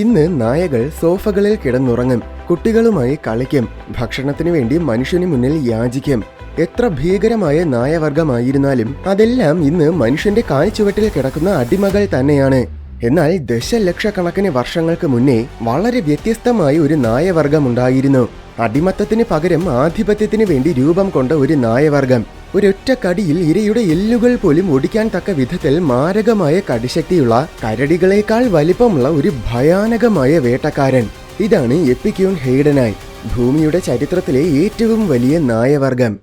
ഇന്ന് നായകൾ സോഫകളിൽ കിടന്നുറങ്ങും, കുട്ടികളുമായി കളിക്കും, ഭക്ഷണത്തിനു വേണ്ടി മനുഷ്യന് മുന്നിൽ യാചിക്കും. എത്ര ഭീകരമായ നായവർഗമായിരുന്നാലും അതെല്ലാം ഇന്ന് മനുഷ്യന്റെ കാൽച്ചുവട്ടിൽ കിടക്കുന്ന അടിമകൾ തന്നെയാണ്. എന്നാൽ ദശലക്ഷക്കണക്കിന് വർഷങ്ങൾക്ക് മുന്നേ വളരെ വ്യത്യസ്തമായ ഒരു നായവർഗമുണ്ടായിരുന്നു. അടിമത്തത്തിന് പകരം ആധിപത്യത്തിന് വേണ്ടി രൂപം കൊണ്ട ഒരു നായവർഗം. ഒരൊറ്റ കടിയിൽ ഇരയുടെ എല്ലുകൾ പോലും ഒടിക്കാൻ തക്ക വിധത്തിൽ മാരകമായ കടിശക്തിയുള്ള, കരടികളേക്കാൾ വലിപ്പമുള്ള ഒരു ഭയാനകമായ വേട്ടക്കാരൻ. ഇതാണ് എപ്പിക്യൂൺ ഹെയ്ഡനായ്, ഭൂമിയുടെ ചരിത്രത്തിലെ ഏറ്റവും വലിയ നായവർഗം.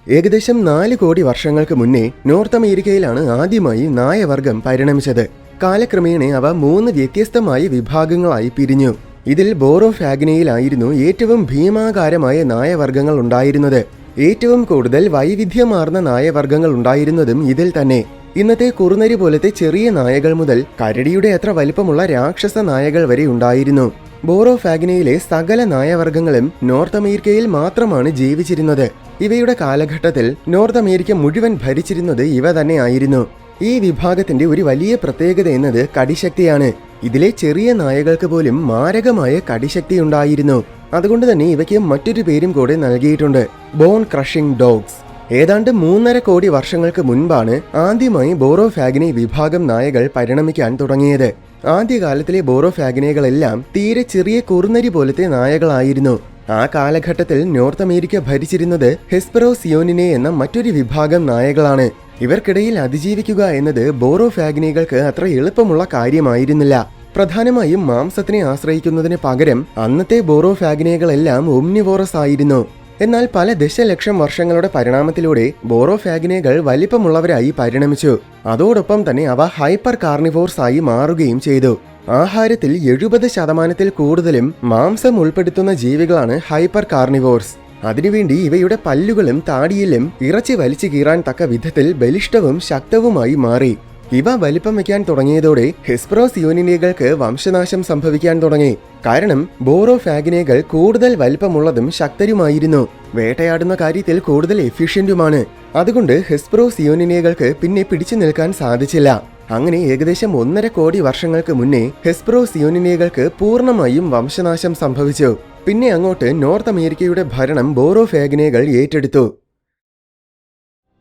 ഏകദേശം 4 കോടി വർഷങ്ങൾക്ക് മുന്നേ നോർത്ത് അമേരിക്കയിലാണ് ആദ്യമായി നായവർഗം പരിണമിച്ചത്. കാലക്രമേണ അവ 3 വ്യത്യസ്തമായ വിഭാഗങ്ങളായി പിരിഞ്ഞു. ഇതിൽ ബോറോഫാഗ്നയിലായിരുന്നു ഏറ്റവും ഭീമാകാരമായ നായവർഗങ്ങൾ ഉണ്ടായിരുന്നത്. ഏറ്റവും കൂടുതൽ വൈവിധ്യമാർന്ന നായവർഗങ്ങൾ ഉണ്ടായിരുന്നതും ഇതിൽ തന്നെ. ഇന്നത്തെ കുറുനരി പോലത്തെ ചെറിയ നായകൾ മുതൽ കരടിയുടെ അത്ര വലിപ്പമുള്ള രാക്ഷസ നായകൾ വരെ ഉണ്ടായിരുന്നു. ബോറോഫാഗ്നയിലെ സകല നായവർഗങ്ങളും നോർത്ത് അമേരിക്കയിൽ മാത്രമാണ് ജീവിച്ചിരുന്നത്. ഇവയുടെ കാലഘട്ടത്തിൽ നോർത്ത് അമേരിക്ക മുഴുവൻ ഭരിച്ചിരുന്നത് ഇവ തന്നെ ആയിരുന്നു. ഈ വിഭാഗത്തിന്റെ ഒരു വലിയ പ്രത്യേകത എന്നത് കടിശക്തിയാണ്. ഇതിലെ ചെറിയ നായകൾക്ക് പോലും മാരകമായ കടിശക്തി ഉണ്ടായിരുന്നു. അതുകൊണ്ട് തന്നെ ഇവയ്ക്ക് മറ്റൊരു പേരും കൂടെ നൽകിയിട്ടുണ്ട്, ബോൺ ക്രഷിംഗ് ഡോഗ്സ്. ഏതാണ്ട് 3.5 കോടി വർഷങ്ങൾക്ക് മുൻപാണ് ആദ്യമായി ബോറോഫാഗ്നെ വിഭാഗം നായകൾ പരിണമിക്കാൻ തുടങ്ങിയത്. ആദ്യകാലത്തിലെ ബോറോഫാഗ്നകളെല്ലാം തീരെ ചെറിയ കുറുനരി പോലത്തെ നായകളായിരുന്നു. ആ കാലഘട്ടത്തിൽ നോർത്ത് അമേരിക്ക ഭരിച്ചിരുന്നത് ഹെസ്പെറോസിയോനിനെ എന്ന മറ്റൊരു വിഭാഗം നായകളാണ്. ഇവർക്കിടയിൽ അതിജീവിക്കുക എന്നത് ബോറോഫാഗ്നികൾക്ക് അത്ര എളുപ്പമുള്ള കാര്യമായിരുന്നില്ല. പ്രധാനമായും മാംസത്തിനെ ആശ്രയിക്കുന്നതിന് പകരം അന്നത്തെ ബോറോഫാഗ്നികളെല്ലാം ഒമ്നിവോറസ് ആയിരുന്നു. എന്നാൽ പല ദശലക്ഷം വർഷങ്ങളുടെ പരിണാമത്തിലൂടെ ബോറോഫാഗ്നികൾ വലിപ്പമുള്ളവരായി പരിണമിച്ചു. അതോടൊപ്പം തന്നെ അവ ഹൈപ്പർ കാർണിവോർസ് ആയി മാറുകയും ചെയ്തു. ആഹാരത്തിൽ 70% കൂടുതലും മാംസം ഉൾപ്പെടുത്തുന്ന ജീവികളാണ് ഹൈപ്പർ കാർണിവോർസ്. അതിനുവേണ്ടി ഇവയുടെ പല്ലുകളും താടിയിലും ഇറച്ചി വലിച്ചു കീറാൻ തക്ക വിധത്തിൽ ബലിഷ്ഠവും ശക്തവുമായി മാറി. ഇവ വലിപ്പം വയ്ക്കാൻ തുടങ്ങിയതോടെ ഹെസ്പെറോസിയോനിനെകൾക്ക് വംശനാശം സംഭവിക്കാൻ തുടങ്ങി. കാരണം ബോറോഫാഗ്നികൾ കൂടുതൽ വലിപ്പമുള്ളതും ശക്തരുമായിരുന്നു. വേട്ടയാടുന്ന കാര്യത്തിൽ കൂടുതൽ എഫിഷ്യന്റുമാണ്. അതുകൊണ്ട് ഹെസ്പെറോസിയോനിനെകൾക്ക് പിന്നെ പിടിച്ചു നിൽക്കാൻ സാധിച്ചില്ല. അങ്ങനെ ഏകദേശം 1.5 കോടി വർഷങ്ങൾക്ക് മുന്നേ ഹെസ്പെറോസിയോനിനെകൾക്ക് പൂർണ്ണമായും വംശനാശം സംഭവിച്ചു. പിന്നെ അങ്ങോട്ട് നോർത്ത് അമേരിക്കയുടെ ഭരണം ബോറോഫാഗ്നികൾ ഏറ്റെടുത്തു.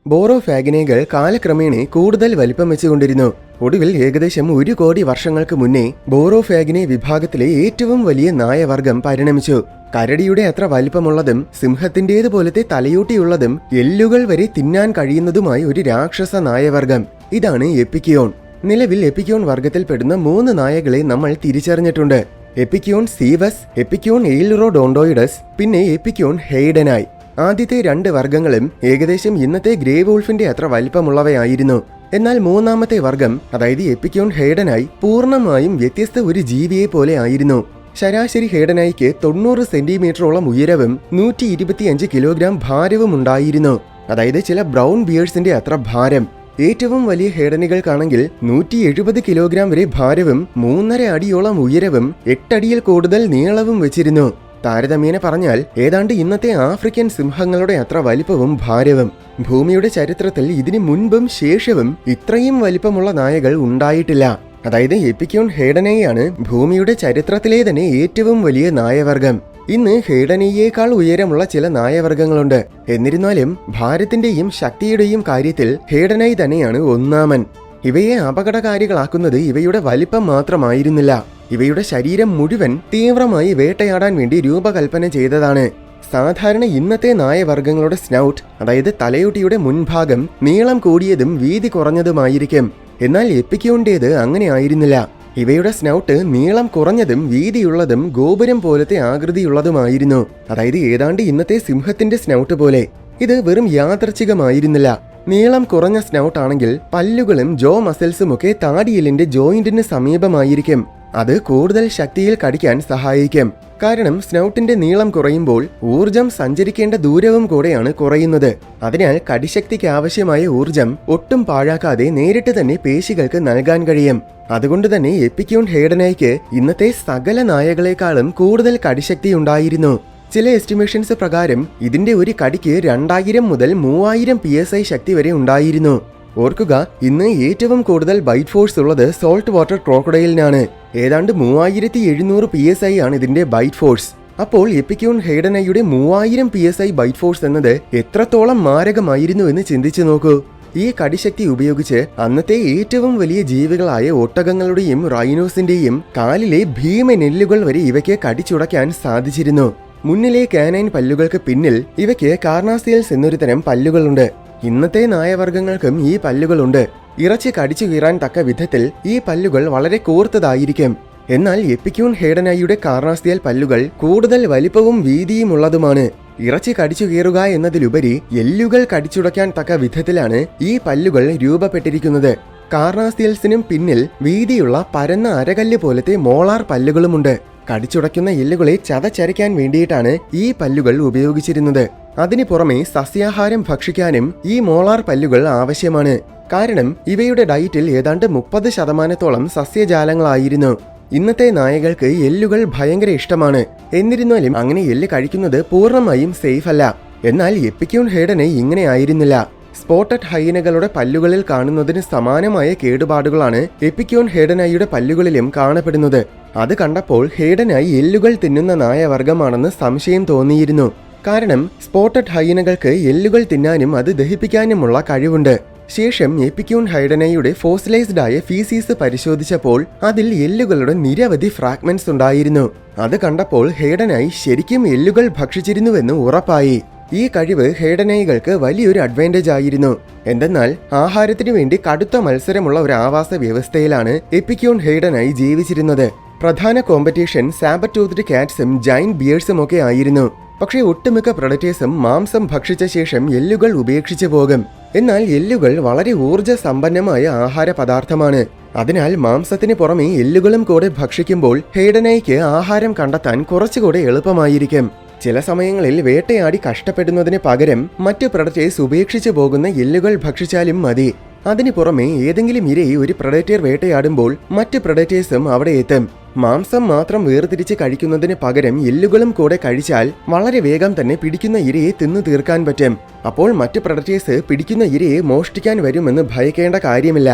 ബോറോഫാഗ്നികൾ കാലക്രമേണ കൂടുതൽ വലിപ്പം വെച്ചുകൊണ്ടിരുന്നു. ഒടുവിൽ ഏകദേശം 1 കോടി വർഷങ്ങൾക്ക് മുന്നേ ബോറോഫാഗ്നി വിഭാഗത്തിലെ ഏറ്റവും വലിയ നായവർഗം പരിണമിച്ചു. കരടിയുടെ അത്ര വലിപ്പമുള്ളതും സിംഹത്തിന്റേതുപോലത്തെ തലയൂട്ടിയുള്ളതും എല്ലുകൾ വരെ തിന്നാൻ കഴിയുന്നതുമായ ഒരു രാക്ഷസ നായവർഗം. ഇതാണ് എപ്പിക്യൂൺ. നിലവിൽ എപ്പിക്യൂൺ വർഗത്തിൽപ്പെടുന്ന 3 നായകളെ നമ്മൾ തിരിച്ചറിഞ്ഞിട്ടുണ്ട്: എപ്പിക്യൂൺ സീവസ്, എപ്പിക്യൂൺ എയിൽറോഡോണ്ടോയിഡസ്, പിന്നെ എപ്പിക്യൂൺ ഹെയ്ഡനായ്. ആദ്യത്തെ 2 വർഗങ്ങളും ഏകദേശം ഇന്നത്തെ ഗ്രേ വോൾഫിന്റെ അത്ര വലിപ്പമുള്ളവയായിരുന്നു. എന്നാൽ മൂന്നാമത്തെ വർഗം, അതായത് എപ്പിക്യൂൺ ഹെയ്ഡനായ്, പൂർണ്ണമായും വ്യത്യസ്ത ഒരു ജീവിയെ പോലെ ആയിരുന്നു. ശരാശരി ഹെയ്ഡനായ്ക്ക് 90 സെന്റിമീറ്ററോളം ഉയരവും 125 കിലോഗ്രാം ഭാരവും ഉണ്ടായിരുന്നു. അതായത് ചില ബ്രൗൺ ബിയേഴ്സിന്റെ അത്ര ഭാരം. ഏറ്റവും വലിയ ഹെയ്ഡനുകൾക്കാണെങ്കിൽ 170 കിലോഗ്രാം വരെ ഭാരവും 3.5 അടിയോളം ഉയരവും 8 അടിയിൽ കൂടുതൽ നീളവും വെച്ചിരുന്നു. താരതമ്യേന പറഞ്ഞാൽ ഏതാണ്ട് ഇന്നത്തെ ആഫ്രിക്കൻ സിംഹങ്ങളുടെ അത്ര വലിപ്പവും ഭാരവും. ഭൂമിയുടെ ചരിത്രത്തിൽ ഇതിനു മുൻപും ശേഷവും ഇത്രയും വലിപ്പമുള്ള നായകൾ ഉണ്ടായിട്ടില്ല. അതായത് എപ്പിക്യൂൺ ഹെയ്ഡനയാണ് ഭൂമിയുടെ ചരിത്രത്തിലെ തന്നെ ഏറ്റവും വലിയ നായവർഗം. ഇന്ന് ഹെയ്ഡനയേക്കാൾ ഉയരമുള്ള ചില നായവർഗങ്ങളുണ്ട്. എന്നിരുന്നാലും ഭാരത്തിന്റെയും ശക്തിയുടെയും കാര്യത്തിൽ ഹെയ്ഡനായ് തന്നെയാണ് ഒന്നാമൻ. ഇവയെ അപകടകാരികളാക്കുന്നത് ഇവയുടെ വലിപ്പം മാത്രമായിരുന്നില്ല. ഇവയുടെ ശരീരം മുഴുവൻ തീവ്രമായി വേട്ടയാടാൻ വേണ്ടി രൂപകൽപ്പന ചെയ്തതാണ്. സാധാരണ ഇന്നത്തെ നായവർഗങ്ങളുടെ സ്നൗട്ട്, അതായത് തലയോട്ടിയുടെ മുൻഭാഗം, നീളം കൂടിയതും വീതി കുറഞ്ഞതുമായിരിക്കും. എന്നാൽ എപ്പിക്യൂണിന്റേത് അങ്ങനെ ആയിരുന്നില്ല. ഇവയുടെ സ്നൗട്ട് നീളം കുറഞ്ഞതും വീതിയുള്ളതും ഗോപുരം പോലത്തെ ആകൃതിയുള്ളതുമായിരുന്നു. അതായത് ഏതാണ്ട് ഇന്നത്തെ സിംഹത്തിന്റെ സ്നൗട്ട് പോലെ. ഇത് വെറും യാദർച്ഛികമായിരുന്നില്ല. നീളം കുറഞ്ഞ സ്നൗട്ട് ആണെങ്കിൽ പല്ലുകളും ജോ മസിൽസും ഒക്കെ താടിയെല്ലിന്റെ ജോയിന്റിന് സമീപമായിരിക്കും. അത് കൂടുതൽ ശക്തിയിൽ കടിക്കാൻ സഹായിക്കും. കാരണം സ്നൗട്ടിന്റെ നീളം കുറയുമ്പോൾ ഊർജം സഞ്ചരിക്കേണ്ട ദൂരവും കൂടെയാണ് കുറയുന്നത്. അതിനാൽ കടിശക്തിക്ക് ആവശ്യമായ ഊർജം ഒട്ടും പാഴാക്കാതെ നേരിട്ട് തന്നെ പേശികൾക്ക് നൽകാൻ കഴിയും. അതുകൊണ്ട് തന്നെ എപ്പിക്യൂൺ ഹെയ്ഡനായ്ക്ക് ഇന്നത്തെ സകല നായകളെക്കാളും കൂടുതൽ കടിശക്തി ഉണ്ടായിരുന്നു. ചില എസ്റ്റിമേഷൻസ് പ്രകാരം ഇതിന്റെ ഒരു കടിക്ക് 2000 മുതൽ 3000 PSI ശക്തി വരെ ഉണ്ടായിരുന്നു. ഓർക്കുക, ഇന്ന് ഏറ്റവും കൂടുതൽ ബൈറ്റ് ഫോഴ്സ് ഉള്ളത് സോൾട്ട് വാട്ടർ ക്രോക്കഡൈലിനാണ്. ഏതാണ്ട് 3700 PSI ആണ് ഇതിന്റെ ബൈറ്റ് ഫോഴ്സ്. അപ്പോൾ എപ്പിക്യൂൺ ഹെയ്ഡനയുടെ 3000 PSI ബൈറ്റ് ഫോഴ്സ് എന്നത് എത്രത്തോളം മാരകമായിരുന്നു എന്ന് ചിന്തിച്ചു നോക്കൂ. ഈ കടിശക്തി ഉപയോഗിച്ച് അന്നത്തെ ഏറ്റവും വലിയ ജീവികളായ ഒട്ടകങ്ങളുടെയും റൈനോസിന്റെയും കാലിലെ ഭീമനെല്ലുകൾ വരെ ഇവയ്ക്ക് കടിച്ചുടയ്ക്കാൻ സാധിച്ചിരുന്നു. മുന്നിലെ കാനൈൻ പല്ലുകൾക്ക് പിന്നിൽ ഇവയ്ക്ക് കാർണാസിയൽസ് എന്നൊരു തരം പല്ലുകളുണ്ട്. ഇന്നത്തെ നായവർഗ്ഗങ്ങൾക്കും ഈ പല്ലുകളുണ്ട്. ഇറച്ചി കടിച്ചു കീറാൻ തക്ക വിധത്തിൽ ഈ പല്ലുകൾ വളരെ കൂർത്തതായിരിക്കും. എന്നാൽ എപ്പിക്യൂൺ ഹെയ്ഡനയുടെ കാർണാസിയൽ പല്ലുകൾ കൂടുതൽ വലിപ്പവും വീതിയുമുള്ളതുമാണ്. ഇറച്ചി കടിച്ചു കീറുക എന്നതിലുപരി എല്ലുകൾ കടിച്ചുടയ്ക്കാൻ തക്ക വിധത്തിലാണ് ഈ പല്ലുകൾ രൂപപ്പെട്ടിരിക്കുന്നത്. കാർണാസിയൽസിനും പിന്നിൽ വീതിയുള്ള പരന്ന അരകല്ല് പോലത്തെ മോളാർ പല്ലുകളുമുണ്ട്. കടിച്ചുടയ്ക്കുന്ന എല്ലുകളെ ചതച്ചരയ്ക്കാൻ വേണ്ടിയിട്ടാണ് ഈ പല്ലുകൾ ഉപയോഗിച്ചിരുന്നത്. അതിനു പുറമെ സസ്യാഹാരം ഭക്ഷിക്കാനും ഈ മോളാർ പല്ലുകൾ ആവശ്യമാണ്. കാരണം ഇവയുടെ ഡയറ്റിൽ ഏതാണ്ട് 30% സസ്യജാലങ്ങളായിരുന്നു. ഇന്നത്തെ നായകൾക്ക് എല്ലുകൾ ഭയങ്കര ഇഷ്ടമാണ്. എന്നിരുന്നാലും അങ്ങനെ എല്ല് കഴിക്കുന്നത് പൂർണ്ണമായും സേഫ് അല്ല. എന്നാൽ എപ്പിക്യൂൺ ഹെയ്ഡനെ ഇങ്ങനെ ആയിരുന്നില്ല. സ്പോട്ടഡ് ഹൈനകളുടെ പല്ലുകളിൽ കാണുന്നതിന് സമാനമായ കേടുപാടുകളാണ് എപ്പിക്യൂൺ ഹെയ്ഡനയുടെ പല്ലുകളിലും കാണപ്പെടുന്നത്. അത് കണ്ടപ്പോൾ ഹെയ്ഡനായി എല്ലുകൾ തിന്നുന്ന നായവർഗമാണെന്ന് സംശയം തോന്നിയിരുന്നു. കാരണം സ്പോട്ടഡ് ഹൈനകൾക്ക് എല്ലുകൾ തിന്നാനും അത് ദഹിപ്പിക്കാനുമുള്ള കഴിവുണ്ട്. ശേഷം എപ്പിക്യൂൺ ഹൈഡനയുടെ ഫോസിലൈസ്ഡ് ആയ ഫീസീസ് പരിശോധിച്ചപ്പോൾ അതിൽ എല്ലുകളുടെ നിരവധി ഫ്രാഗ്മെന്റ്സ് ഉണ്ടായിരുന്നു. അത് കണ്ടപ്പോൾ ഹെയ്ഡനായി ശരിക്കും എല്ലുകൾ ഭക്ഷിച്ചിരുന്നുവെന്ന് ഉറപ്പായി. ഈ കഴിവ് ഹെയ്ഡനൈകൾക്ക് വലിയൊരു അഡ്വാൻറ്റേജ് ആയിരുന്നു. എന്തെന്നാൽ ആഹാരത്തിനു വേണ്ടി കടുത്ത മത്സരമുള്ള ഒരു ആവാസ വ്യവസ്ഥയിലാണ് എപ്പിക്യൂൺ ഹെയ്ഡനായി ജീവിച്ചിരുന്നത്. പ്രധാന കോമ്പറ്റീഷൻ സാബർ ടൂത്ത്ഡ് കാറ്റ്സും ജൈന്റ് ബിയേഴ്സും ഒക്കെ ആയിരുന്നു. പക്ഷേ ഒട്ടുമിക്ക പ്രൊഡക്റ്റേഴ്സും മാംസം ഭക്ഷിച്ച ശേഷം എല്ലുകൾ ഉപേക്ഷിച്ചു പോകും. എന്നാൽ എല്ലുകൾ വളരെ ഊർജ്ജ സമ്പന്നമായ ആഹാര പദാർത്ഥമാണ്. അതിനാൽ മാംസത്തിന് പുറമെ എല്ലുകളും കൂടെ ഭക്ഷിക്കുമ്പോൾ ഹെയ്ഡനൈക്ക് ആഹാരം കണ്ടെത്താൻ കുറച്ചുകൂടെ എളുപ്പമായിരിക്കും. ചില സമയങ്ങളിൽ വേട്ടയാടി കഷ്ടപ്പെടുന്നതിന് പകരം മറ്റു പ്രൊഡക്റ്റേഴ്സ് ഉപേക്ഷിച്ചു പോകുന്ന എല്ലുകൾ ഭക്ഷിച്ചാലും മതി. അതിനു പുറമെ ഏതെങ്കിലും ഇരയെ ഒരു പ്രൊഡക്റ്റർ വേട്ടയാടുമ്പോൾ മറ്റ് പ്രൊഡക്റ്റേഴ്സും അവിടെ എത്തും. മാംസം മാത്രം വേർതിരിച്ച് കഴിക്കുന്നതിന് പകരം എല്ലുകളും കൂടെ കഴിച്ചാൽ വളരെ വേഗം തന്നെ പിടിക്കുന്ന ഇരയെ തിന്നു തീർക്കാൻ പറ്റും. അപ്പോൾ മറ്റ് പ്രൊഡക്റ്റേഴ്സ് പിടിക്കുന്ന ഇരയെ മോഷ്ടിക്കാൻ വരുമെന്ന് ഭയക്കേണ്ട കാര്യമില്ല.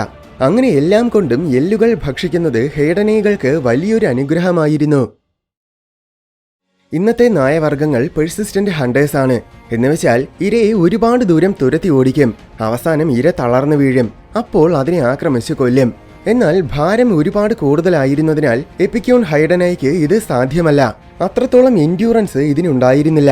അങ്ങനെ എല്ലാം കൊണ്ടും എല്ലുകൾ ഭക്ഷിക്കുന്നത് ഹെയ്ഡനൈകൾക്ക് വലിയൊരു അനുഗ്രഹമായിരുന്നു. ഇന്നത്തെ നായവർഗ്ഗങ്ങൾ പെർസിസ്റ്റന്റ് ഹണ്ടേഴ്സ് ആണ്. എന്നുവെച്ചാൽ ഇരയെ ഒരുപാട് ദൂരം തുരത്തി ഓടിക്കും. അവസാനം ഇര തളർന്നു വീഴും. അപ്പോൾ അതിനെ ആക്രമിച്ചു കൊല്ലും. എന്നാൽ ഭാരം ഒരുപാട് കൂടുതലായിരുന്നതിനാൽ എപ്പിക്യൂൺ ഹൈഡനൈക്ക് ഇത് സാധ്യമല്ല. അത്രത്തോളം എൻഡ്യൂറൻസ് ഇതിനുണ്ടായിരുന്നില്ല.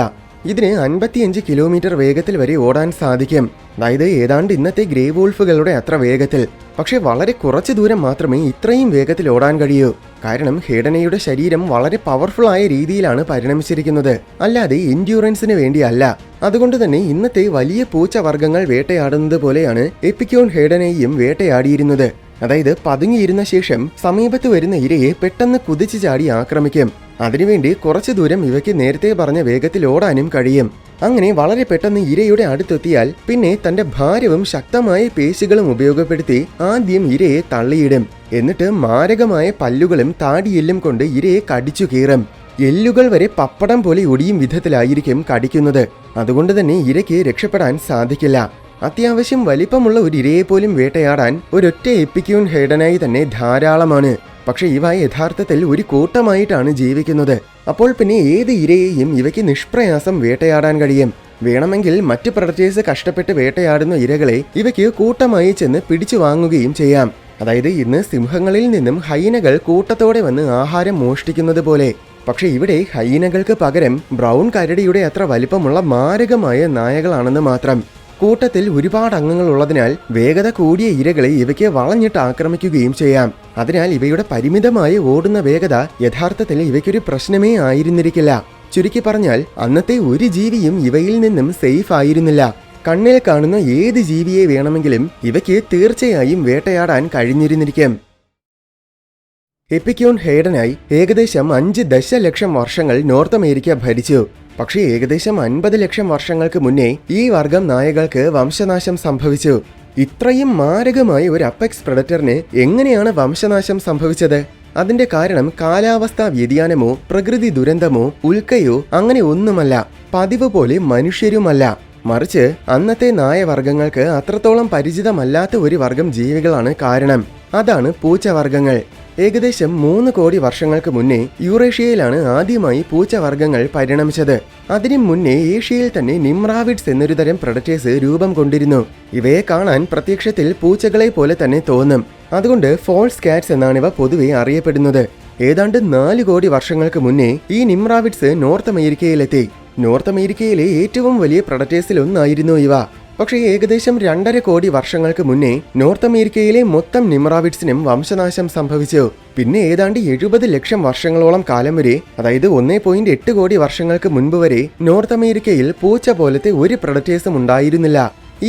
ഇതിന് 55 കിലോമീറ്റർ വേഗത്തിൽ വരെ ഓടാൻ സാധിക്കും. അതായത് ഏതാണ്ട് ഇന്നത്തെ ഗ്രേ വോൾഫുകളുടെ അത്ര വേഗത്തിൽ. പക്ഷെ വളരെ കുറച്ചു ദൂരം മാത്രമേ ഇത്രയും വേഗത്തിൽ ഓടാൻ കഴിയൂ. കാരണം ഹെയ്ഡനയുടെ ശരീരം വളരെ പവർഫുൾ ആയ രീതിയിലാണ് പരിണമിച്ചിരിക്കുന്നത്, അല്ലാതെ എൻഡ്യൂറൻസിന് വേണ്ടിയല്ല. അതുകൊണ്ട് തന്നെ ഇന്നത്തെ വലിയ പൂച്ച വർഗ്ഗങ്ങൾ വേട്ടയാടുന്നത് പോലെയാണ് എപ്പിക്യൂൺ ഹെയ്ഡനയും വേട്ടയാടിയിരുന്നത്. അതായത് പതുങ്ങിയിരുന്ന ശേഷം സമീപത്ത് വരുന്ന ഇരയെ പെട്ടെന്ന് കുതിച്ചു ചാടി ആക്രമിക്കും. അതിനുവേണ്ടി കുറച്ചു ദൂരം ഇവയ്ക്ക് നേരത്തെ പറഞ്ഞ വേഗത്തിൽ ഓടാനും കഴിയും. അങ്ങനെ വളരെ പെട്ടെന്ന് ഇരയുടെ അടുത്തെത്തിയാൽ പിന്നെ തന്റെ ഭാരവും ശക്തമായ പേശികളും ഉപയോഗപ്പെടുത്തി ആദ്യം ഇരയെ തള്ളിയിടും. എന്നിട്ട് മാരകമായ പല്ലുകളും താടിയെല്ലും കൊണ്ട് ഇരയെ കടിച്ചു കീറും. എല്ലുകൾ വരെ പപ്പടം പോലെ ഒടിയും വിധത്തിലായിരിക്കും കടിക്കുന്നത്. അതുകൊണ്ട് തന്നെ ഇരയ്ക്ക് രക്ഷപ്പെടാൻ സാധിക്കില്ല. അത്യാവശ്യം വലിപ്പമുള്ള ഒരു ഇരയെ പോലും വേട്ടയാടാൻ ഒരൊറ്റ എപ്പിക്യൂൺ ഹെയ്ഡനായി തന്നെ ധാരാളമാണ്. പക്ഷെ ഇവ യഥാർത്ഥത്തിൽ ഒരു കൂട്ടമായിട്ടാണ് ജീവിക്കുന്നത്. അപ്പോൾ പിന്നെ ഏത് ഇരയെയും ഇവയ്ക്ക് നിഷ്പ്രയാസം വേട്ടയാടാൻ കഴിയും. വേണമെങ്കിൽ മറ്റ് പ്രൊഡക്റ്റേഴ്സ് കഷ്ടപ്പെട്ട് വേട്ടയാടുന്ന ഇരകളെ ഇവയ്ക്ക് കൂട്ടമായി ചെന്ന് പിടിച്ചു വാങ്ങുകയും ചെയ്യാം. അതായത് ഇന്ന് സിംഹങ്ങളിൽ നിന്നും ഹൈനകൾ കൂട്ടത്തോടെ വന്ന് ആഹാരം മോഷ്ടിക്കുന്നത് പോലെ. പക്ഷെ ഇവിടെ ഹൈനകൾക്ക് പകരം ബ്രൗൺ കരടിയുടെ അത്ര വലിപ്പമുള്ള മാരകമായ നായകളാണെന്ന് മാത്രം. കൂട്ടത്തിൽ ഒരുപാട് അംഗങ്ങൾ ഉള്ളതിനാൽ വേഗത കൂടിയ ഇരകളെ ഇവയ്ക്ക് വളഞ്ഞിട്ട് ആക്രമിക്കുകയും ചെയ്യാം. അതിനാൽ ഇവയുടെ പരിമിതമായ ഓടുന്ന വേഗത യഥാർത്ഥത്തിൽ ഇവയ്ക്കൊരു പ്രശ്നമേ ആയിരുന്നിരിക്കില്ല. ചുരുക്കി പറഞ്ഞാൽ അന്നത്തെ ഒരു ജീവിയും ഇവയിൽ നിന്നും സേഫ് ആയിരുന്നില്ല. കണ്ണിൽ കാണുന്ന ഏത് ജീവിയെ വേണമെങ്കിലും ഇവയ്ക്ക് തീർച്ചയായും വേട്ടയാടാൻ കഴിഞ്ഞിരുന്നിരിക്കും. എപ്പിക്യൂൺ ഹെയ്ഡനായി ഏകദേശം 5 ദശലക്ഷം വർഷങ്ങൾ നോർത്ത് അമേരിക്ക ഭരിച്ചു. പക്ഷേ ഏകദേശം 50 ലക്ഷം വർഷങ്ങൾക്ക് മുന്നേ ഈ വർഗം നായകൾക്ക് വംശനാശം സംഭവിച്ചു. ഇത്രയും മാരകമായ ഒരു അപ്പെക്സ് പ്രെഡറ്ററിന് എങ്ങനെയാണ് വംശനാശം സംഭവിച്ചത്? അതിന്റെ കാരണം കാലാവസ്ഥാ വ്യതിയാനമോ പ്രകൃതി ദുരന്തമോ ഉൽക്കയോ അങ്ങനെ ഒന്നുമല്ല, പതിവ് പോലെ മനുഷ്യരുമല്ല. മറിച്ച് അന്നത്തെ നായവർഗ്ഗങ്ങൾക്ക് അത്രത്തോളം പരിചിതമല്ലാത്ത ഒരു വർഗം ജീവികളാണ് കാരണം. അതാണ് പൂച്ചവർഗ്ഗങ്ങൾ. ഏകദേശം 3 കോടി വർഷങ്ങൾക്ക് മുന്നേ യൂറേഷ്യയിലാണ് ആദ്യമായി പൂച്ചവർഗ്ഗങ്ങൾ പരിണമിച്ചത്. അതിനു മുന്നേ ഏഷ്യയിൽ തന്നെ നിമ്രാവിഡ്സ് എന്നൊരു തരം പ്രഡറ്റേഴ്സ് രൂപം കൊണ്ടിരുന്നു. ഇവയെ കാണാൻ പ്രത്യക്ഷത്തിൽ പൂച്ചകളെ പോലെ തന്നെ തോന്നും. അതുകൊണ്ട് ഫോൾസ് കാറ്റ്സ് എന്നാണ് ഇവ പൊതുവെ അറിയപ്പെടുന്നത്. ഏതാണ്ട് 4 കോടി വർഷങ്ങൾക്ക് മുന്നേ ഈ നിമ്രാവിഡ്സ് നോർത്ത് അമേരിക്കയിലെത്തി. നോർത്ത് അമേരിക്കയിലെ ഏറ്റവും വലിയ പ്രഡറ്റേഴ്സിൽ ഒന്നായിരുന്നു ഇവ. പക്ഷേ ഏകദേശം 2.5 കോടി വർഷങ്ങൾക്ക് മുന്നേ നോർത്ത് അമേരിക്കയിലെ മൊത്തം നിമ്രാവിഡ്സിനും വംശനാശം സംഭവിച്ചു. പിന്നെ ഏതാണ്ട് 70 ലക്ഷം വർഷങ്ങളോളം കാലം വരെ, അതായത് 1.8 കോടി വർഷങ്ങൾക്ക് മുൻപ് വരെ നോർത്ത് അമേരിക്കയിൽ പൂച്ച പോലത്തെ ഒരു പ്രഡറ്റേഴ്സും ഉണ്ടായിരുന്നില്ല.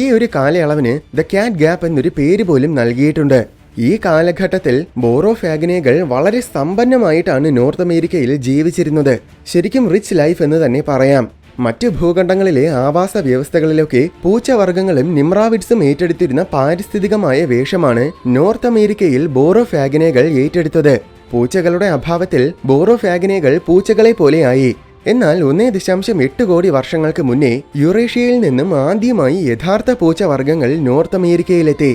ഈ ഒരു കാലയളവിന് ദ കാറ്റ് ഗ്യാപ്പ് എന്നൊരു പേര് പോലും നൽകിയിട്ടുണ്ട്. ഈ കാലഘട്ടത്തിൽ ബോറോഫാഗിനകൾ വളരെ സമ്പന്നമായിട്ടാണ് നോർത്ത് അമേരിക്കയിൽ ജീവിച്ചിരുന്നത്. ശരിക്കും റിച്ച് ലൈഫ് എന്ന് തന്നെ പറയാം. മറ്റ് ഭൂഖണ്ഡങ്ങളിലെ ആവാസ വ്യവസ്ഥകളിലൊക്കെ പൂച്ചവർഗ്ഗങ്ങളും നിമ്രാവിഡ്സും ഏറ്റെടുത്തിരുന്ന പാരിസ്ഥിതികമായ വേഷമാണ് നോർത്ത് അമേരിക്കയിൽ ബോറോഫാഗിനകൾ ഏറ്റെടുത്തത്. പൂച്ചകളുടെ അഭാവത്തിൽ ബോറോഫാഗിനകൾ പൂച്ചകളെ പോലെയായി. എന്നാൽ 1.8 കോടി വർഷങ്ങൾക്ക് മുന്നേ യുറേഷ്യയിൽ നിന്നും ആദ്യമായി യഥാർത്ഥ പൂച്ചവർഗ്ഗങ്ങൾ നോർത്ത് അമേരിക്കയിലെത്തി.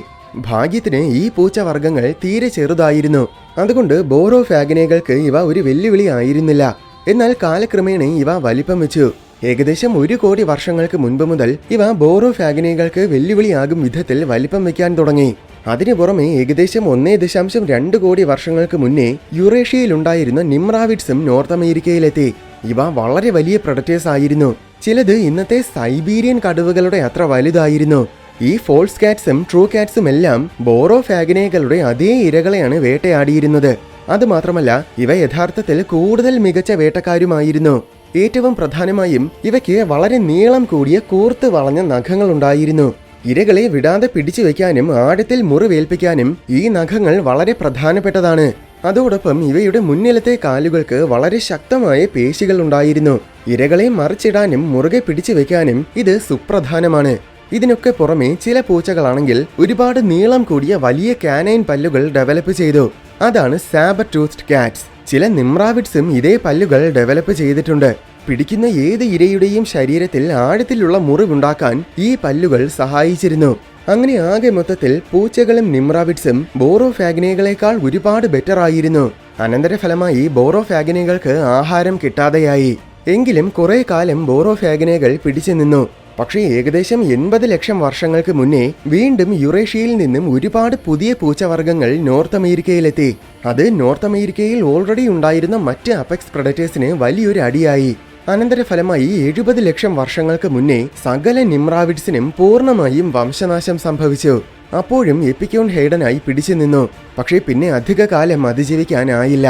ഭാഗ്യത്തിന് ഈ പൂച്ചവർഗ്ഗങ്ങൾ തീരെ ചെറുതായിരുന്നു. അതുകൊണ്ട് ബോറോഫാഗിനകൾക്ക് ഇവ ഒരു വെല്ലുവിളി ആയിരുന്നില്ല. എന്നാൽ കാലക്രമേണ ഇവ വലിപ്പം വെച്ചു. ഏകദേശം 1 കോടി വർഷങ്ങൾക്ക് മുൻപ് മുതൽ ഇവ ബോറോഫാഗിനകൾക്ക് വെല്ലുവിളിയാകും വിധത്തിൽ വലിപ്പം വെക്കാൻ തുടങ്ങി. അതിനു പുറമെ ഏകദേശം 1.2 കോടി വർഷങ്ങൾക്ക് മുന്നേ യുറേഷ്യയിലുണ്ടായിരുന്ന നിമ്രാവിഡ്സും നോർത്ത് അമേരിക്കയിലെത്തി. ഇവ വളരെ വലിയ പ്രഡറ്റേഴ്സ് ആയിരുന്നു. ചിലത് ഇന്നത്തെ സൈബീരിയൻ കടുവകളുടെ അത്ര വലുതായിരുന്നു. ഈ ഫോൾസ് കാറ്റ്സും ട്രൂ കാറ്റ്സും എല്ലാം ബോറോഫാഗിനകളുടെ അതേ ഇരകളെയാണ് വേട്ടയാടിയിരുന്നത്. അതുമാത്രമല്ല, ഇവ യഥാർത്ഥത്തിൽ കൂടുതൽ മികച്ച വേട്ടക്കാരുമായിരുന്നു. ഏറ്റവും പ്രധാനമായും ഇവയ്ക്ക് വളരെ നീളം കൂടിയ കൂർത്ത് വളഞ്ഞ നഖങ്ങളുണ്ടായിരുന്നു. ഇരകളെ വിടാതെ പിടിച്ചു വെക്കാനും ആഴത്തിൽ മുറിവേൽപ്പിക്കാനും ഈ നഖങ്ങൾ വളരെ പ്രധാനപ്പെട്ടതാണ്. അതോടൊപ്പം ഇവയുടെ മുന്നിലത്തെ കാലുകൾക്ക് വളരെ ശക്തമായ പേശികൾ ഉണ്ടായിരുന്നു. ഇരകളെ മറിച്ചിടാനും മുറുകെ പിടിച്ചു വെക്കാനും ഇത് സുപ്രധാനമാണ്. ഇതിനൊക്കെ പുറമെ ചില പൂച്ചകളാണെങ്കിൽ ഒരുപാട് നീളം കൂടിയ വലിയ കാനൈൻ പല്ലുകൾ ഡെവലപ്പ് ചെയ്തു. അതാണ് സാബർ ടൂത്ത്ഡ് കാറ്റ്സ്. ചില നിമ്രാവിഡ്സും ഇതേ പല്ലുകൾ ഡെവലപ്പ് ചെയ്തിട്ടുണ്ട്. പിടിക്കുന്ന ഏത് ഇരയുടെയും ശരീരത്തിൽ ആഴത്തിലുള്ള മുറിവുണ്ടാക്കാൻ ഈ പല്ലുകൾ സഹായിച്ചിരുന്നു. അങ്ങനെ ആകെ മൊത്തത്തിൽ പൂച്ചകളും നിമ്രാവിഡ്സും ബോറോഫാഗിനകളെക്കാൾ ഒരുപാട് ബെറ്റർ ആയിരുന്നു. അനന്തരഫലമായി ബോറോഫാഗിനകൾക്ക് ആഹാരം കിട്ടാതെയായി. എങ്കിലും കുറെ കാലം ബോറോഫാഗിനകൾ പിടിച്ചു നിന്നു. പക്ഷേ ഏകദേശം 80 ലക്ഷം വർഷങ്ങൾക്ക് മുന്നേ വീണ്ടും യുറേഷ്യയിൽ നിന്നും ഒരുപാട് പുതിയ പൂച്ചവർഗ്ഗങ്ങൾ നോർത്ത് അമേരിക്കയിലെത്തി. അത് നോർത്ത് അമേരിക്കയിൽ ഓൾറെഡി ഉണ്ടായിരുന്ന മറ്റ് അപെക്സ് പ്രഡറ്റേഴ്സിന് വലിയൊരു അടിയായി. അനന്തരഫലമായി 70 ലക്ഷം വർഷങ്ങൾക്ക് മുന്നേ സകല നിമ്രാവിഡ്സിനും പൂർണ്ണമായും വംശനാശം സംഭവിച്ചു. അപ്പോഴും എപ്പിക്യോൺ ഹെയ്ഡനായി പിടിച്ചു നിന്നു. പക്ഷേ പിന്നെ അധിക കാലം അതിജീവിക്കാനായില്ല.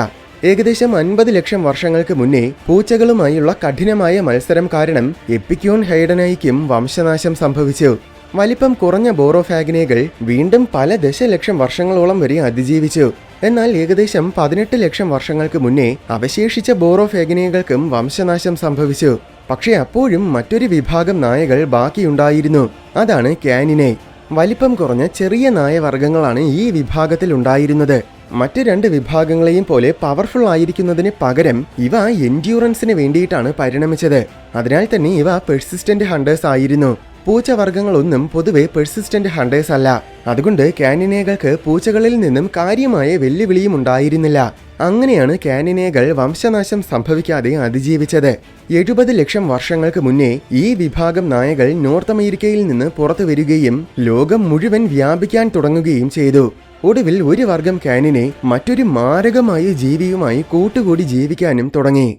ഏകദേശം 50 ലക്ഷം വർഷങ്ങൾക്ക് മുന്നേ പൂച്ചകളുമായുള്ള കഠിനമായ മത്സരം കാരണം എപ്പിക്യോൺ ഹെയ്ഡനായിക്കും വംശനാശം സംഭവിച്ചു. വലിപ്പം കുറഞ്ഞ ബോറോഫാഗിനകൾ വീണ്ടും പല ദശലക്ഷം വർഷങ്ങളോളം വരെ അതിജീവിച്ചു. എന്നാൽ ഏകദേശം 18 ലക്ഷം വർഷങ്ങൾക്ക് മുന്നേ അവശേഷിച്ച ബോറോഫാഗിനകൾക്കും വംശനാശം സംഭവിച്ചു. പക്ഷേ അപ്പോഴും മറ്റൊരു വിഭാഗം നായകൾ ബാക്കിയുണ്ടായിരുന്നു. അതാണ് കാനിനെ. വലിപ്പം കുറഞ്ഞ ചെറിയ നായവർഗ്ഗങ്ങളാണ് ഈ വിഭാഗത്തിൽ ഉണ്ടായിരുന്നത്. മറ്റ് 2 വിഭാഗങ്ങളെയും പോലെ പവർഫുൾ ആയിരിക്കുന്നതിന് പകരം ഇവ എൻഡ്യൂറൻസിന് വേണ്ടിയിട്ടാണ് പരിണമിച്ചത്. അതിനാൽ തന്നെ ഇവ പെർസിസ്റ്റന്റ് ഹണ്ടേഴ്സ് ആയിരുന്നു. പൂച്ചവർഗ്ഗങ്ങളൊന്നും പൊതുവെ പെർസിസ്റ്റന്റ് ഹണ്ടേഴ്സ് അല്ല. അതുകൊണ്ട് കാനിനകൾക്ക് പൂച്ചകളിൽ നിന്നും കാര്യമായ വെല്ലുവിളിയും ഉണ്ടായിരുന്നില്ല. അങ്ങനെയാണ് കാനിനകൾ വംശനാശം സംഭവിക്കാതെ അതിജീവിച്ചത്. 70 ലക്ഷം വർഷങ്ങൾക്ക് മുന്നേ ഈ വിഭാഗം നായകൾ നോർത്ത് അമേരിക്കയിൽ നിന്ന് പുറത്തു വരികയും ലോകം മുഴുവൻ വ്യാപിക്കാൻ തുടങ്ങുകയും ചെയ്തു. ഒടുവിൽ ഒരു വർഗം കാനിനെ മറ്റൊരു മാരകമായ ജീവിയുമായി കൂട്ടുകൂടി ജീവിക്കാനും തുടങ്ങി.